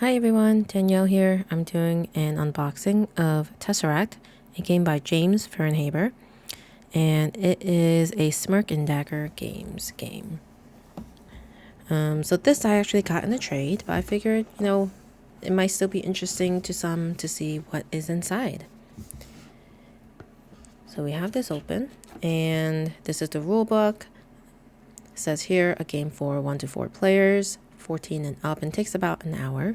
Hi everyone, Danielle here. I'm doing an unboxing of Tesseract, a game by James Fernhaber, and it is a Smirk and Dagger Games game. So this I actually got in a trade, but I figured, it might still be interesting to some to see what is inside. So we have this open, and this is the rule book. It says here, a game for 1 to 4 players, 14 and up, and takes about an hour.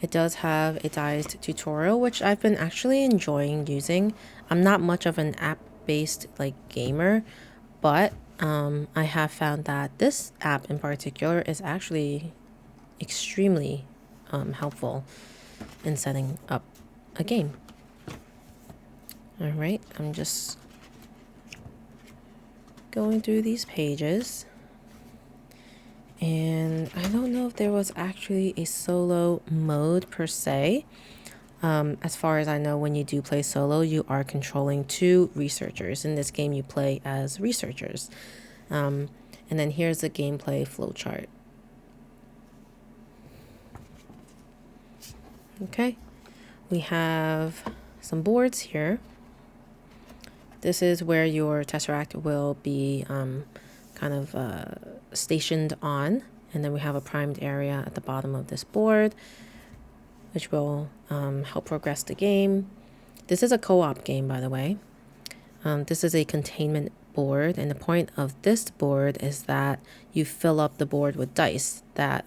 It does have a diced tutorial, which I've been actually enjoying using. I'm not much of an app-based gamer, but I have found that this app in particular is actually extremely helpful in setting up a game. All right, I'm just going through these pages. And I don't know if there was actually a solo mode per se. As far as I know, when you do play solo, you are controlling 2 researchers. In this game, you play as researchers. And then here's the gameplay flowchart. Okay, we have some boards here. This is where your Tesseract will be stationed on. And then we have a primed area at the bottom of this board, which will help progress the game. This is a co-op game, by the way. This is a containment board, and the point of this board is that you fill up the board with dice that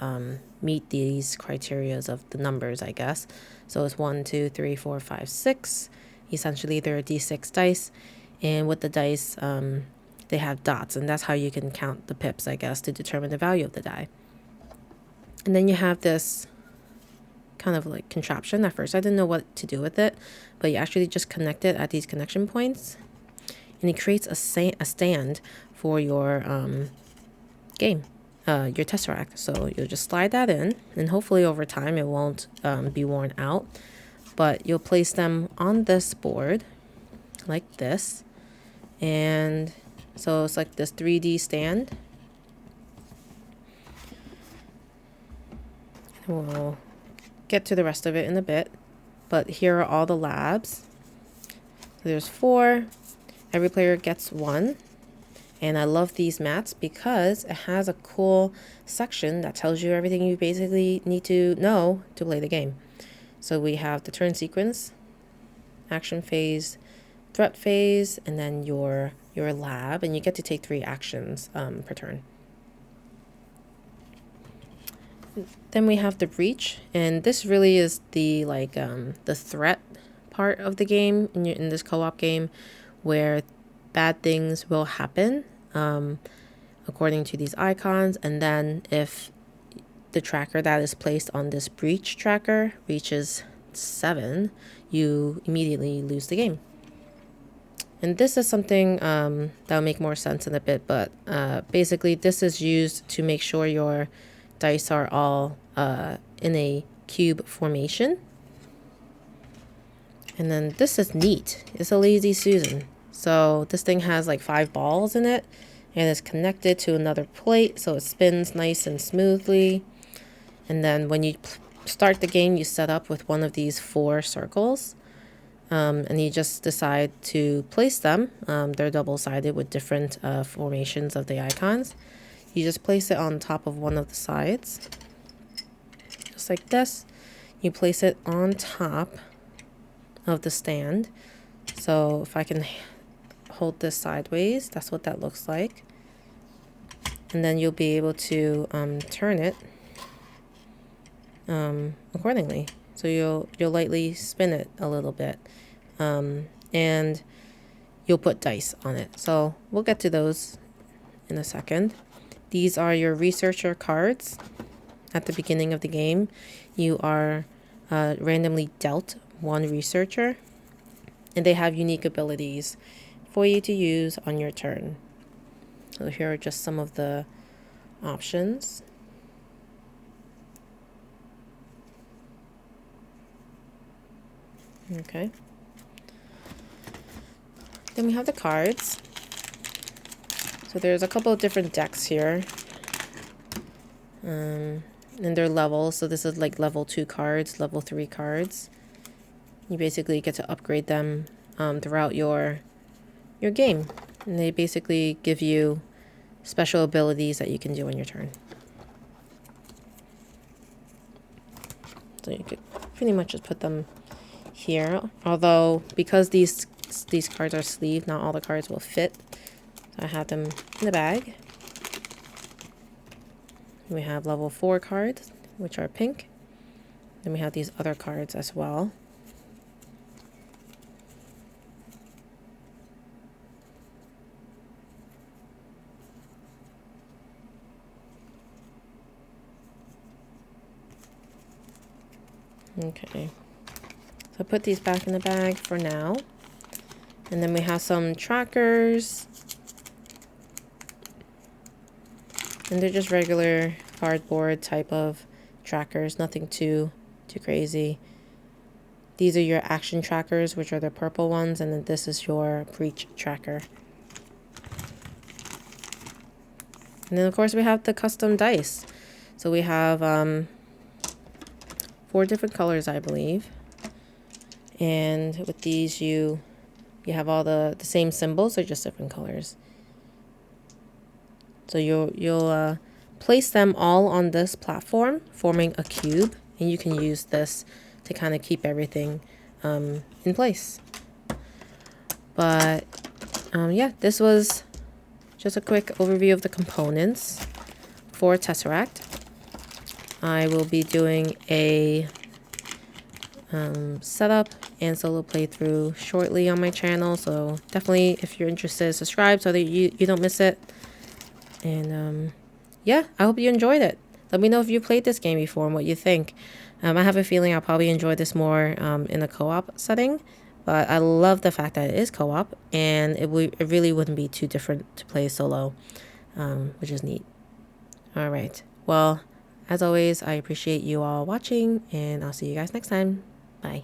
meet these criterias of the numbers, I guess. So it's 1, 2, 3, 4, 5, 6. Essentially, there are D6 dice, and with the dice, they have dots, and that's how you can count the pips, I guess, to determine the value of the die. And then you have this kind of contraption. At first I didn't know what to do with it, but you actually just connect it at these connection points, and it creates a stand for your game, your Tesseract. So you'll just slide that in, and hopefully over time it won't be worn out, but you'll place them on this board like this, and so it's like this 3D stand. We'll get to the rest of it in a bit, but here are all the labs. So there's 4. Every player gets 1, and I love these mats because it has a cool section that tells you everything you basically need to know to play the game. So we have the turn sequence, action phase, threat phase, and then your lab, and you get to take 3 actions per turn. Then we have the breach, and this really is the the threat part of the game in this co-op game, where bad things will happen according to these icons, and then if the tracker that is placed on this breach tracker reaches 7, you immediately lose the game. And this is something that'll make more sense in a bit, but basically this is used to make sure your dice are all in a cube formation. And then this is neat. It's a Lazy Susan. So this thing has 5 balls in it, and it's connected to another plate, so it spins nice and smoothly. And then when you start the game, you set up with one of these 4 circles, and you just decide to place them. They're double-sided with different formations of the icons. You just place it on top of one of the sides, just like this. You place it on top of the stand. So if I can hold this sideways, that's what that looks like. And then you'll be able to turn it accordingly. So you'll lightly spin it a little bit, and you'll put dice on it. So we'll get to those in a second. These are your researcher cards. At the beginning of the game, you are randomly dealt 1 researcher, and they have unique abilities for you to use on your turn. So here are just some of the options. Okay. Then we have the cards. So there's a couple of different decks here. And they're levels, so this is like level 2 cards, level 3 cards. You basically get to upgrade them throughout your game. And they basically give you special abilities that you can do on your turn. So you could pretty much just put them here. Although, because these cards are sleeved, not all the cards will fit. So I have them in the bag. We have level 4 cards, which are pink. Then we have these other cards as well. Okay, so put these back in the bag for now. And then we have some trackers. And they're just regular cardboard type of trackers, nothing too crazy. These are your action trackers, which are the purple ones, and then this is your breach tracker. And then of course we have the custom dice. So we have 4 different colors, I believe. And with these you have all the same symbols, they're just different colors. So you'll place them all on this platform, forming a cube, and you can use this to kind of keep everything in place. But yeah, this was just a quick overview of the components for Tesseract. I will be doing a setup and solo playthrough shortly on my channel, so definitely, if you're interested, subscribe so that you don't miss it. And yeah, I hope you enjoyed it. Let me know if you played this game before and what you think. I have a feeling I'll probably enjoy this more in a co-op setting, but I love the fact that it is co-op, and it really wouldn't be too different to play solo, which is neat. All right, well, as always, I appreciate you all watching, and I'll see you guys next time. Bye.